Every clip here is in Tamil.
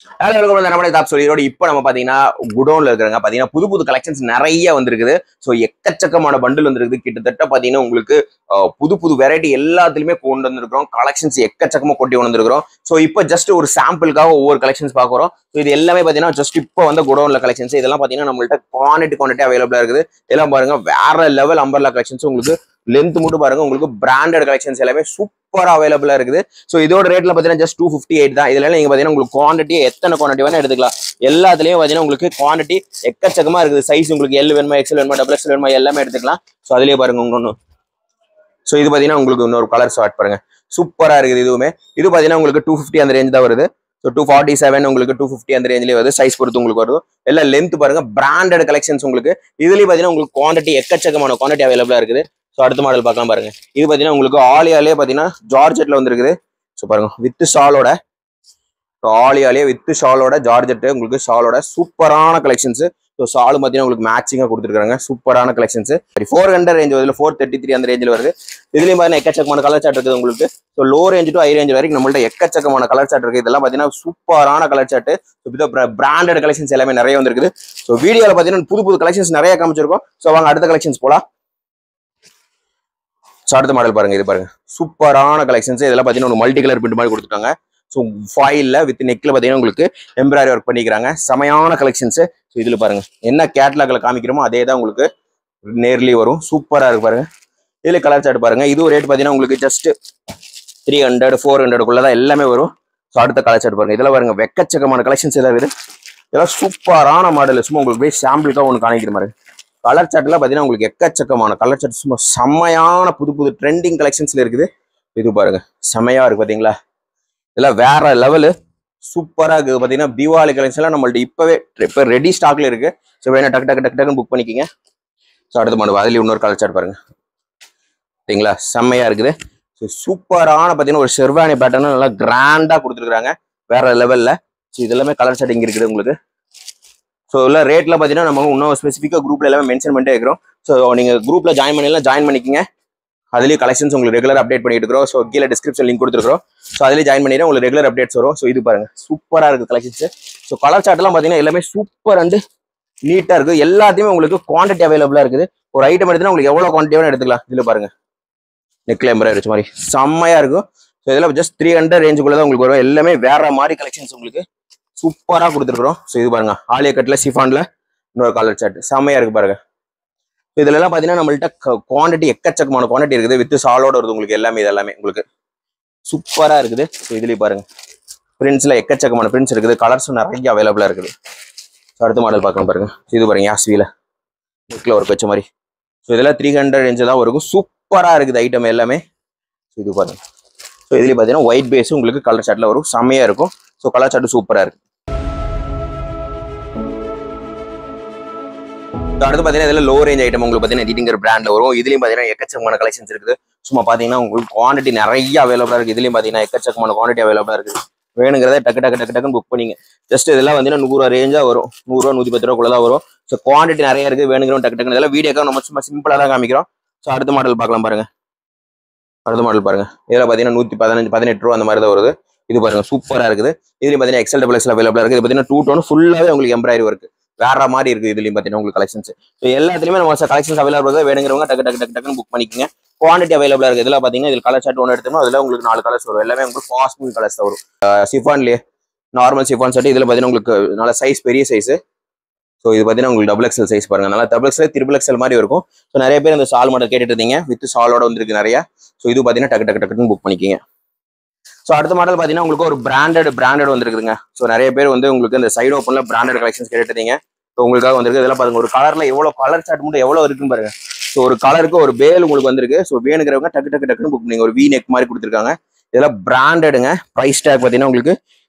நம்ம டாப் சொல்லிரோட இப்போ நம்ம பாத்தீங்கன்னா குடோன்ல இருக்காங்க பாத்தீங்கன்னா புது புது கலெக்ஷன்ஸ் நிறைய வந்திருக்குது. ஸோ எக்கச்சக்கமான பண்டில் வந்திருக்குது. கிட்டத்தட்ட பாத்தீங்கன்னா உங்களுக்கு புது புது வெரைட்டி எல்லாத்துலயுமே கொண்டு வந்திருக்கிறோம். கலெக்ஷன்ஸ் எக்கச்சக்கமா கொண்டு வந்திருக்கிறோம். ஸோ இப்போ ஜஸ்ட் ஒரு சாம்பிளுக்காக ஒவ்வொரு கலெக்ஷன்ஸ் பார்க்குறோம். ஸோ இது எல்லாமே பாத்தீங்கன்னா ஜஸ்ட் இப்போ வந்து குடோன்ல கலெக்ஷன்ஸ் இதெல்லாம் பாத்தீங்கன்னா நம்மள்ட்ட குவான்டிட்டி அவைலபிளா இருக்குது. இதெல்லாம் பாருங்க வேற லெவல் அம்பர்லா கலெக்ஷன்ஸ் உங்களுக்கு லென்த் மட்டும் பாருங்க உங்களுக்கு பிராண்டட் கலெக்ஷன்ஸ் எல்லாமே சூப்பரா அவைலபிளா இருக்குது. ஸோ இதோட ரேட்ல பாத்தீங்கன்னா ஜஸ்ட் 258 தான். இதுல நீங்க பாத்தீங்கன்னா உங்களுக்கு குவான்டிட்டி எத்தனை குவான்டிட்டி வேணா எடுத்துக்கலாம். எல்லாத்துலயும் பாத்தீங்கன்னா உங்களுக்கு குவான்டிட்டி எக்கச்சக்கமா இருக்குது. சைஸ் உங்களுக்கு எல் வேணுமா எக்ஸ்எல் வேணுமா டபுள் எக்ஸ்எல் வேணுமா எல்லாமே எடுத்துக்கலாம். ஸோ அதுலயே பாருங்க இன்னொன்னு. ஸோ இது பாத்தீங்கன்னா உங்களுக்கு இன்னொரு கலர் ஷார்ட் பாருங்க சூப்பரா இருக்குது. இதுவுமே இது பாத்தீங்கன்னா உங்களுக்கு 250 அந்த ரேஞ்ச் தான் வருது. ஸோ 247 உங்களுக்கு 250 அந்த ரேஞ்சிலே வருது. சைஸ் பொறுத்து உங்களுக்கு வருது. எல்லாம் லென்த் பாருங்க பிராண்டட் கலெக்ஷன்ஸ் உங்களுக்கு இதுலயும் பாத்தீங்கன்னா உங்களுக்கு குவான்டிட்டி எக்கச்சக்கமான குவான்டிட்டி அவைலபிளா இருக்குது. ஸோ அடுத்த மாடல் பார்க்கலாம் பாருங்க. இது பாத்தீங்கன்னா உங்களுக்கு ஆலியாலே பாத்தீங்கன்னா ஜார்ஜெட்ல வந்துருக்குது. ஸோ பாருங்க வித் ஷாலோட ஆலியாலே வித் ஷாலோட ஜார்ஜெட் உங்களுக்கு ஷாலோட சூப்பரான கலெக்ஷன்ஸ். ஸோ ஷாலு பார்த்தீங்கன்னா உங்களுக்கு மேட்சிங்காக கொடுத்துருக்காங்க சூப்பரான கலெக்ஷன்ஸ். 400 ரேஞ்ச் வருது 433 அந்த ரேஞ்சில் வருது. இதுலேயும் பார்த்தீங்கன்னா எக்கச்சக்கமான கலர் சார்ட் இருக்குது உங்களுக்கு. So low range to high range வரைக்கும் நம்மள்ட்ட எக்கச்சக்கமான கலர் சார்ட் இருக்குது. இதெல்லாம் பார்த்தீங்கன்னா சூப்பரான கலர் சார்ட். பிராண்டட் கலெக்ஷன்ஸ் எல்லாமே நிறைய வந்துருக்குது. ஸோ வீடியோவில் பார்த்தீங்கன்னா புது புது கலெக்ஷன்ஸ் நிறைய காமிச்சிருக்கோம். ஸோ வாங்க அடுத்த கலெக்ஷன்ஸ் போகலாம். ஸோ அடுத்த மாடல் பாருங்க. இது பாருங்க சூப்பரான கலெக்ஷன்ஸ். இதெல்லாம் பார்த்தீங்கன்னா ஒரு மல்டி கலர் பிரிண்ட் மாதிரி கொடுத்துருக்காங்க. ஸோ ஃபாயில்ல வித் நெக்ல பார்த்தீங்கன்னா உங்களுக்கு எம்ப்ராய்டரி ஒர்க் பண்ணிக்கிறாங்க. செமையான கலெக்ஷன்ஸ். ஸோ இதில் பாருங்க என்ன கேட்லாக்ல காமிக்கிறோமோ அதே தான் உங்களுக்கு நேர்லி வரும். சூப்பராக இருக்கு பாருங்க. இதில் கலர் சார்ட் பாருங்க. இது ரேட் பார்த்தீங்கன்னா உங்களுக்கு ஜஸ்ட் 300 400 தான் எல்லாமே வரும். ஸோ அடுத்த கலர் சார்ட் பாருங்க. இதெல்லாம் பாருங்க வெக்கச்சக்கமான கலெக்ஷன்ஸ் எல்லாம் இருக்குது. இதெல்லாம் சூப்பரான மாடல். சும்மா உங்களுக்கு போய் சாம்பிளுக்காக ஒன்று காணிக்கிற மாதிரி கலர் சார்ட்லாம் பார்த்தீங்கன்னா உங்களுக்கு எக்கச்சக்கமான கலர் சார்ட் சும்மா செம்மையான புது புது ட்ரெண்டிங் கலெக்ஷன்ஸ்ல இருக்குது. இது பாருங்க செம்மையா இருக்கு பார்த்தீங்களா. இதெல்லாம் வேற லெவலு சூப்பராக இருக்குது. பார்த்தீங்கன்னா தீபாவளி கலெக்ஷன்லாம் நம்மள்ட்ட இப்போ ரெடி ஸ்டாக்ல இருக்கு. ஸோ வேணா டக்கு டக்கு டக்கு டக்குன்னு புக் பண்ணிக்கிங்க. ஸோ அடுத்த மாடல் அதுலேயும் இன்னொரு கலர் சார்ட் பாருங்க சரிங்களா செம்மையா இருக்குது. ஸோ சூப்பரான பார்த்தீங்கன்னா ஒரு ஷெர்வானி பேட்டர்ன் நல்லா கிராண்டா கொடுத்துருக்காங்க வேற லெவல்ல. ஸோ இதெல்லாமே கலர் சார்ட் இங்கே இருக்குது உங்களுக்கு. ஸோ இல்லை ரேட்ல பார்த்தீங்கன்னா நம்ம இன்னும் ஸ்பெசிஃபிக்காக குரூப்ல எல்லாமே மென்ஷன் பண்ணிட்டே இருக்கிறோம். ஸோ நீங்கள் குரூப்ல ஜாயின் பண்ணலாம் ஜாயின் பண்ணிக்கிங்க. அதுலேயும் கலெக்ஷன்ஸ் உங்களுக்கு ரெகுலர் அப்டேட் பண்ணிட்டு இருக்கிறோம். ஸோ கீழே டிஸ்கிரிப்ஷன் லிங்க் கொடுத்துருக்கோம். ஸோ அதிலே ஜாயின் பண்ணிடுறேன் உங்களுக்கு ரெகுலர் அப்டேட்ஸ் வரும். ஸோ இது பாருங்க சூப்பராக இருக்குது கலெக்ஷன்ஸ். ஸோ கலர் சார்ட்லாம் பார்த்தீங்கன்னா எல்லாமே சூப்பர் அண்ட் நீட்டாக இருக்குது. எல்லாத்தையுமே உங்களுக்கு குவான்டிட்டி அவைலபிளாக இருக்குது. ஒரு ஐட்டம் எடுத்துன்னா உங்களுக்கு எவ்வளோ குவான்டிட்டியாக எடுத்துக்கலாம். இதில் பாருங்க நெக்ல எம்பராய்டரி வச்ச மாதிரி செம்மையா இருக்கும். ஸோ இதெல்லாம் ஜஸ்ட் 300 ரேஞ்சுக்குள்ள தான் உங்களுக்கு வரும். எல்லாமே வேற மாதிரி கலெக்ஷன்ஸ் உங்களுக்கு சூப்பராக கொடுத்துருக்குறோம். ஸோ இது பாருங்க ஆலியா கட்ல சிஃபான்ல இன்னொரு கலர் சார்ட் செம்மையா இருக்கு பாருங்க. இதுல எல்லாம் பாத்தீங்கன்னா நம்மள்ட்ட குவான்டிட்டி எக்கச்சக்கமான குவான்டிட்டி இருக்குது. வித் சாலோட வருது உங்களுக்கு எல்லாமே. இதெல்லாமே உங்களுக்கு சூப்பரா இருக்குது. ஸோ இதுலயும் பாருங்க பிரிண்ட்ஸ்ல எக்கச்சக்கமான பிரிண்ட்ஸ் இருக்குது. கலர்ஸும் நிறைய அவைலபிளா இருக்குது. ஸோ அடுத்த மாடல் பார்க்கலாம் பாருங்க. இது பாருங்க யாஸ்வில நெக்ல ஒர்க் வச்ச மாதிரி. ஸோ இதெல்லாம் 300 ரேஞ்சு தான் வரும். சூப்பரா இருக்குது ஐட்டம் எல்லாமே. ஸோ இது பாருங்க. ஸோ இதுலயும் பாத்தீங்கன்னா ஒயிட் பேஸ் உங்களுக்கு கலர் சார்ட்ல வரும் செம்மையா இருக்கும். ஸோ கலர் சார்ட் சூப்பரா இருக்கு. அடுத்து பாத்தீங்கன்னா இதுல லோ ரேஞ்ச் ஐட்டம் உங்களுக்கு பாத்தீங்கன்னா எடிட்டிங்கிற பிராண்ட்ல வரும். இதுலயும் பாத்தீங்கன்னா எக்கச்சக்கமான கலெக்ஷன்ஸ் இருக்குது. சும்மா பாத்தீங்கன்னா உங்களுக்கு குவான்டிட்டி நிறைய அவைலபிளா இருக்கு. இதுலயும் பாத்தீங்கன்னா எக்கச்சக்கமான குவான்டிட்டி அவைலபிளா இருக்குது. வேணுங்கிறத டக்கு டக்கு டக்கு டக்குன்னு புக் பண்ணிங்க. ஜஸ்ட் இதெல்லாம் வந்து 100 ரூபா ரேஞ்சா வரும். 100 ரூபா 110 ரூபாக்குள்ள தான் வரும். ஸோ குவான்டிட்டி நிறைய இருக்கு. வேணுங்கிறோம் டக்கு டக்குன்னு இதெல்லாம் வீடியோக்காக நம்ம சும்மா சிம்பிளா தான் காமிக்கிறோம். ஸோ அடுத்த மாடல் பார்க்கலாம் பாருங்க. அடுத்த மாடல் பாருங்க. இதெல்லாம் பாத்தீங்கன்னா 115 18 ரூபா அந்த மாதிரி தான் வருது. இது பாருங்க சூப்பரா இருக்குது. இதுலயும் பாத்தீங்கன்னா எக்ஸல் டபுள் எக்ஸ்எல் அவைலபிளா இருக்கு. இது பாத்தீங்கன்னா 2 டோன் ஃபுல்லாவே உங்களுக்கு எம்ப்ராய்டரி ஒர்க் வேற மாதிரி இருக்கு. இதுலயும் பாத்தீங்கன்னா உங்களுக்கு கலெக்ஷன்ஸ். ஸோ எல்லாத்துலயுமே நம்ம கலெக்ஷன்ஸ் அவைலபிள் இருக்கு. வேணுங்கிறவங்க டக்கு டக்கு டக்கு டக்குன்னு புக் பண்ணிக்கோங்க. குவான்டிட்டி அவைலபிளா இருக்கு. இதெல்லாம் பாத்தீங்கன்னா இதுல கலர் சார்ட் ஒன்று எடுத்தோம்னா அதுல உங்களுக்கு 4 கலர்ஸ் வரும். எல்லாமே உங்களுக்கு ஃபாஸ்ட் மூவிங் கலர்ஸ் தான் வரும். சிஃபான்லயே நார்மல் சிஃபான் சார்ட் இதுல பாத்தீங்கன்னா உங்களுக்கு நல்ல சைஸ் பெரிய சைஸ். ஸோ இது பாத்தீங்கன்னா உங்களுக்கு டபுள் எக்ஸ்எல் சைஸ் பாருங்க. நல்லா டபுள் எக்ஸ்எல் ட்ரிபிள் எக்ஸ்எல் மாதிரி இருக்கும். ஸோ நிறைய பேர் இந்த சால் மாடல் கேட்டுட்டு இருந்தீங்க. வித் சாலோட வந்துருக்கு நிறைய. ஸோ இது பாத்தீங்கன்னா டக்கு டக்கு டக்குன்னு புக் பண்ணிக்கோங்க. ஸோ அடுத்த மாடல் பாத்தீங்கன்னா உங்களுக்கு ஒரு பிராண்டட் வந்துருக்குதுங்க. ஸோ நிறைய பேர் வந்து உங்களுக்கு இந்த சைடு ஓப்பன்ல பிராண்டட் கலெக்ஷன்ஸ் கேட்டுட்டு இருந்தீங்க. ஸோ உங்களுக்காக வந்திருக்கு. இதெல்லாம் பாருங்க ஒரு கலர்ல எவ்வளவு கலர் சார்ட் மட்டும் எவ்வளவு இருக்குன்னு பாருங்க. ஸோ ஒரு கலருக்கு ஒரு பேல் உங்களுக்கு வந்திருக்கு. ஸோ வேணுங்கிறவங்க டக்கு டக்கு டக்குன்னு புக் பண்ணிங்க. ஒரு வி நெக் மாதிரி கொடுத்துருக்காங்க. இதெல்லாம் பிராண்டடுங்க. பிரைஸ் டேக் பாத்தீங்கன்னா உங்களுக்கு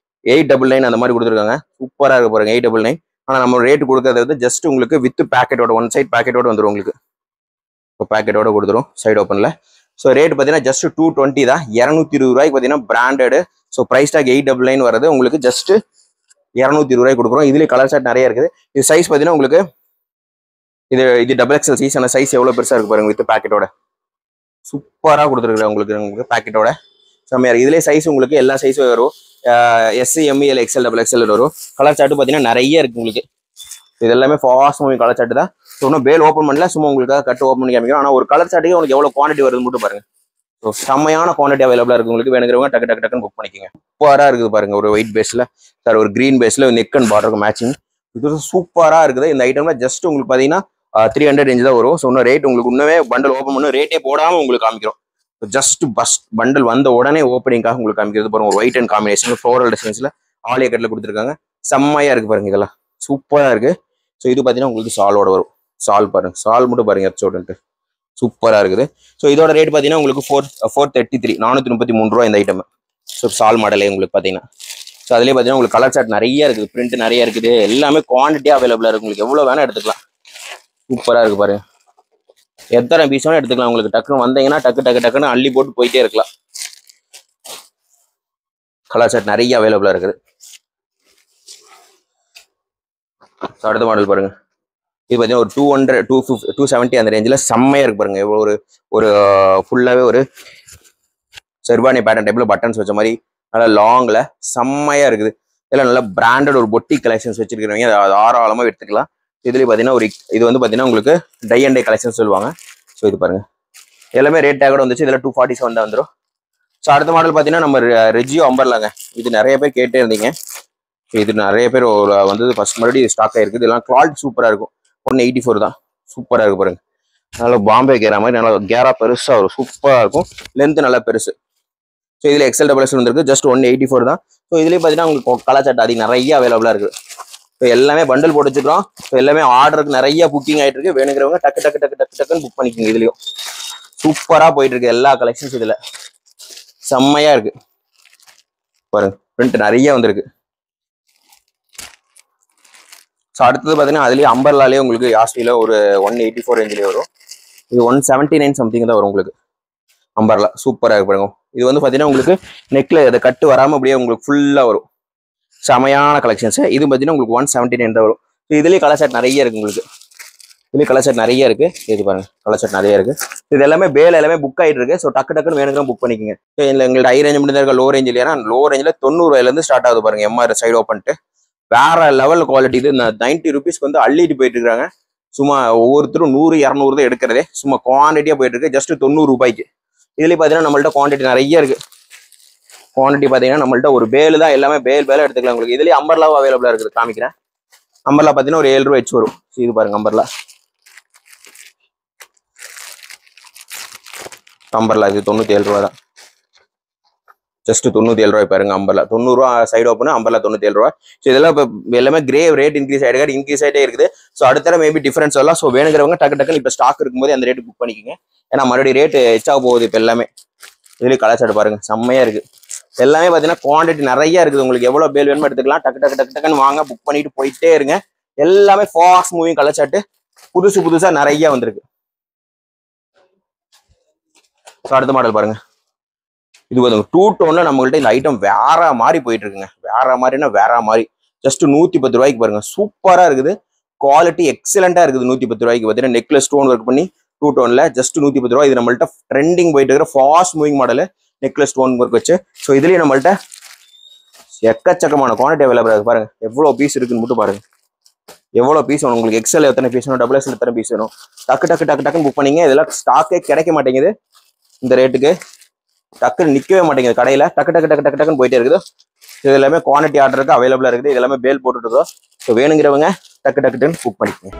899 அந்த மாதிரி கொடுத்துருக்காங்க. சூப்பரா இருக்கு பாருங்க 899. ஆனா நம்ம ரேட் கொடுக்கறது வந்து ஜஸ்ட் உங்களுக்கு வித் பேக்கெட்டோட ஒன் சைட் பேக்கெட்டோட வந்துடும் உங்களுக்கு. இப்போ பேக்கெட்டோட கொடுத்துரும் சைடு ஓப்பன்ல. ஸோ ரேட் பார்த்தீங்கன்னா ஜஸ்ட் 220 தான். 220 ரூபாய்க்கு பார்த்தீங்கன்னா பிராண்டடு. ஸோ பிரைஸ் டாக் 899 வருது. உங்களுக்கு ஜஸ்ட் 220 ரூபாய்க்கு கொடுக்குறோம். இதுலேயே கலர் சார்ட் நிறைய இருக்குது. இது சைஸ் பார்த்தீங்கன்னா உங்களுக்கு இது டபுள் எக்ஸ்எல் சைஸ். ஆனால் சைஸ் எவ்வளோ பெருசாக இருக்கு பாருங்க. வித் பேக்கெட்டோட சூப்பராக கொடுத்துருக்குறேன் உங்களுக்கு பேக்கெட்டோட. செம்மையா இருக்கு. இதுலேயே சைஸ் உங்களுக்கு எல்லா சைஸும் வரும். எஸ், எம்இஎல், எக்ஸ்எல், டபுள் எக்ஸ்எல் வரும். கலர் சார்ட் பார்த்தீங்கன்னா நிறைய இருக்கு உங்களுக்கு. இது எல்லாமே ஃபாஸ்ட் மூவிங் கலர் சார்ட் தான். ஸோ இன்னும் பேல் ஓப்பன் பண்ணல, சும்மா உங்களுக்காக கட்டு ஓப்பன் பண்ணி காமிக்கிறோம். ஆனால் ஒரு கலர் சார்ட்டுக்கு உங்களுக்கு எவ்வளோ குவான்டிட்டி வருது மட்டும் பாருங்க. ஸோ செம்மையான குவான்டிட்டி அவைலபிளாக இருக்கு உங்களுக்கு. வேணுங்கிறவங்க டக்கு டக்கு டக்குன்னு புக் பண்ணிக்கோங்க. சூப்பராக இருக்குது பாருங்க. ஒரு ஒயிட் பேஸில் சார், ஒரு க்ரீன் பேஸில் நெக் அண்ட் பார்டருக்கு மேட்சிங். இது சூப்பராக இருக்குது. இந்த ஐட்டம்ல ஜஸ்ட் உங்களுக்கு பார்த்தீங்கன்னா 300 ரேஞ்ச் தான் வரும். ஸோ இன்னும் ரேட் உங்களுக்கு இன்னுமே பண்டல் ஓப்பன் பண்ணி ரேட்டே போடாமல் உங்களுக்கு காமிக்கிறோம். ஜஸ்ட் பண்டல் வந்த உடனே ஓப்பனிங்காக உங்களுக்கு காமிக்கிறது பாருங்க. ஒரு ஒயிட் அண்ட் காம்பினேஷன் ஃப்ளோரல் டிசைன்ஸ்ல ஆலியா கட்டில் கொடுத்துருக்காங்க. செம்மையா இருக்கு பாருங்க. இதெல்லாம் சூப்பரா இருக்கு. ஸோ இது பார்த்தீங்கன்னா உங்களுக்கு சாலோட வரும். சால் பாருங்க, சால் மட்டும் பாருங்க எச்சோடன்ட்டு சூப்பரா இருக்குது. ஸோ இதோட ரேட் பார்த்தீங்கன்னா உங்களுக்கு 433 433 ரூபா இந்த ஐட்டம். ஸோ சால் மாடலே உங்களுக்கு பார்த்தீங்கன்னா. ஸோ அதுலேயே பார்த்தீங்கன்னா உங்களுக்கு கலர் சார்ட் நிறைய இருக்குது, பிரிண்ட் நிறைய இருக்குது. எல்லாமே குவான்டிட்டியாக அவைலபிளாக இருக்கு. உங்களுக்கு எவ்வளோ வேணா எடுத்துக்கலாம். சூப்பரா இருக்கு பாருங்க. எத்தனை பீஸ் வேணா எடுத்துக்கலாம். உங்களுக்கு டக்குன்னு வந்தீங்கன்னா டக்குன்னு அள்ளி போட்டு போயிட்டே இருக்கலாம். கலர் செட் நிறைய அவைலபிளா இருக்குது. அடுத்த மாடல் பாருங்க. இது பார்த்தீங்கன்னா ஒரு 200 250 270 அந்த ரேஞ்சில் செம்மையா இருக்கு பாருங்க. எவ்வளோ ஒரு ஃபுல்லாவே ஒரு செர்வானி பேட்டர்ன் டைப்ல பட்டன்ஸ் வச்ச மாதிரி நல்லா லாங்ல செம்மையா இருக்குது. இதெல்லாம் நல்லா பிராண்டட் ஒரு பொட்டி கலெக்ஷன்ஸ் வச்சிருக்கிறவங்க அதை தாராளமாக எடுத்துக்கலாம். இதுலேயும் பார்த்தீங்கன்னா ஒரு இது வந்து பார்த்தீங்கன்னா உங்களுக்கு டை அண்ட் டை கலெக்ஷன் சொல்லுவாங்க. ஸோ இது பாருங்க எல்லாமே ரேட் டேக்கோட வந்துச்சு. இதெல்லாம் 247 தான் வந்துடும். ஸோ அடுத்த மாடல் பார்த்தீங்கன்னா நம்ம ரெஜியோ அம்பர்லாங்க. இது நிறைய பேர் கேட்டே இருந்தீங்க. இது நிறைய பேர் வந்தது ஃபர்ஸ்ட் மறுபடியும் ஸ்டாக் ஆகிருக்கு. இதெல்லாம் குவாலிட்டி சூப்பராக இருக்கும். 184 தான். சூப்பராக இருக்கு பாருங்க. நல்லா பாம்பே கேரா மாதிரி நல்லா கேரா பெருசாக வரும். சூப்பராக இருக்கும். லென்த் நல்லா பெருசு. ஸோ இதில் எக்ஸ்எல் டபுள் எக்ஸ்எல் வந்துருக்கு. ஜஸ்ட் 184 தான். ஸோ இதுலேயும் பார்த்தீங்கன்னா உங்களுக்கு கலர் சார்ட் அதிகம் நிறைய அவைலபிளாக இருக்குது. ஸோ எல்லாமே பண்டல் போட்டு வச்சுக்கிறோம். ஸோ எல்லாமே ஆர்டருக்கு நிறைய புக்கிங் ஆகிட்டு இருக்கு. வேணுங்கிறவங்க டக்குன்னு புக் பண்ணிக்கோங்க. இதுலயும் சூப்பரா போயிட்டு இருக்கு எல்லா கலெக்ஷன்ஸ். இதுல செம்மையா இருக்கு பாருங்க. பிரிண்ட் நிறைய வந்திருக்கு. ஸோ அடுத்தது பார்த்தீங்கன்னா அதுலேயே அம்பர்லாலே உங்களுக்கு யாஸ்டியில் ஒரு 184 ரேஞ்சிலே வரும். இது 179 சம்திங் தான் வரும் உங்களுக்கு. அம்பர்லா சூப்பராக இருக்கு பாருங்க. இது வந்து பார்த்தீங்கன்னா உங்களுக்கு நெக்ல அதை கட்டு வராமல் அப்படியே உங்களுக்கு ஃபுல்லாக வரும். செமையான கலெக்ஷன்ஸ். இது பார்த்தீங்கன்னா உங்களுக்கு 179 தான் வரும். ஸோ இதுலேயே கலர் செட் நிறைய இருக்கு உங்களுக்கு. இதுலேயே கலர் செட் நிறைய இருக்கு. இது பாருங்க கலர் செட் நிறைய இருக்கு. இது எல்லாமே பேல எல்லாமே புக் ஆகிட்டு இருக்கு. ஸோ டக்குன்னு வேணுங்கிற புக் பண்ணிக்கோங்க. எங்களுக்கு ஹை ரேஞ்ச் மட்டும் தான் இருக்க. லோ ரேஞ்ச் இல்லையா? லோ ரேஞ்சில் 90 ரூபாயிலேருந்து ஸ்டார்ட் ஆகுது பாருங்க. எம்ஆர் சைடு ஓப்பன்ட்டு வேற லெவல் குவாலிட்டி. இது 90 ருபீஸ்க்கு வந்து அள்ளிட்டு போயிட்டு இருக்காங்க. சும்மா ஒவ்வொருத்தரும் 100 200 தான் எடுக்கிறதே. சும்மா குவான்டிட்டியா போயிட்டு இருக்கு. ஜஸ்ட் 90 ரூபாய்க்கு. இதுலேயே பார்த்தீங்கன்னா நம்மள்ட்ட குவான்டிட்டி நிறைய இருக்கு. குவான்டிட்டி பார்த்தீங்கன்னா நம்மள்ட்ட ஒரு பேல் தான். எல்லாமே பேல எடுத்துக்கலாம் உங்களுக்கு. இதுலேயே அம்பர்லாவும் அவைலபிளா இருக்குது. காமிக்கிறேன். அம்பர்லா பார்த்தீங்கன்னா ஒரு 7 ரூபா வச்சு வரும். இது பாருங்க அம்பர்லா. அம்பர்லா இது 97 ரூபா தான். ஜஸ்ட் 97 ரூபாய் பாருங்க. அம்பர்லா 90 ரூபா சைடு ஓப்பன். அம்பர்லா 97 ரூபா. ஸோ இதெல்லாம் இப்போ எல்லாமே கிரே ரேட் இன்க்ரீஸ் ஆகிட்டே இருக்குது. ஸோ அடுத்த மேபி டிஃபரன்ஸ் வரலாம். ஸோ வேணுங்கிறவங்க டக்குன்னு இப்போ ஸ்டாக் இருக்கும்போது அந்த ரேட்டு புக் பண்ணிக்கோங்க. ஏன்னா மறுபடியும் ரேட்டு எச்சாக போகுது இப்போ எல்லாமே. இதுலேயும் கலர் சார்ட் பாருங்க செம்மையா இருக்கு. எல்லாமே பார்த்தீங்கன்னா குவான்டிட்டி நிறைய இருக்குது. உங்களுக்கு எவ்வளோ பேல் வேணுமோ எடுத்துக்கலாம். டக்குன்னு வாங்க, புக் பண்ணிட்டு போயிட்டே இருங்க. எல்லாமே ஃபாஸ்ட் மூவிங் கலர் சார்ட் புதுசா நிறைய வந்திருக்கு. ஸோ அடுத்த மாடல் பாருங்க. இது வந்து 2 டோன்ல நம்மகிட்ட இந்த ஐட்டம் வேற மாதிரி போயிட்டு இருக்குங்க. வேற மாதிரி ஜஸ்ட் 110 ரூபாய்க்கு பாருங்க. சூப்பரா இருக்குது. குவாலிட்டி எக்ஸலண்டா இருக்குது. 110 ரூபாய்க்கு பார்த்தீங்கன்னா நெக்ல ஸ்டோன் ஒர்க் பண்ணி 2 டோன்ல ஜஸ்ட் 110 ரூபாய். இது நம்மள்ட்ட ட்ரெண்டிங் போயிட்டு இருக்கிற ஃபாஸ்ட் மூவிங் மாடல் நெக்ல ஸ்டோன் ஒர்க் வச்சு. ஸோ இதுலயும் நம்மள்ட்ட எக்கச்சக்கமான குவான்டிட்டி அவைலபிளா இருக்கு. பாருங்க எவ்வளோ பீஸ் இருக்குன்னு மட்டும் பாருங்க. எவ்வளோ பீஸ் வேணும் உங்களுக்கு? எக்ஸ்எல் எத்தனை பீஸ் வேணும்? டபுள் எக்ஸ்எல் எத்தனை பீஸ் வேணும்? டக்குன்னு புக் பண்ணீங்க. இதெல்லாம் ஸ்டாக்கே கிடைக்க மாட்டேங்குது இந்த ரேட்டுக்கு. டக்குன்னு நிற்கவே மாட்டேங்குது கடையில். டக்குன்னு போயிட்டே இருக்குது. இது எல்லாமே குவான்டிட்டி ஆர்டருக்கு அவைலபிளா இருக்குது. இது எல்லாமே பேல் போட்டுட்டு இருக்கோம். ஸோ வேணுங்கிறவங்க டக்குன்னு புக் பண்ணிக்கோங்க.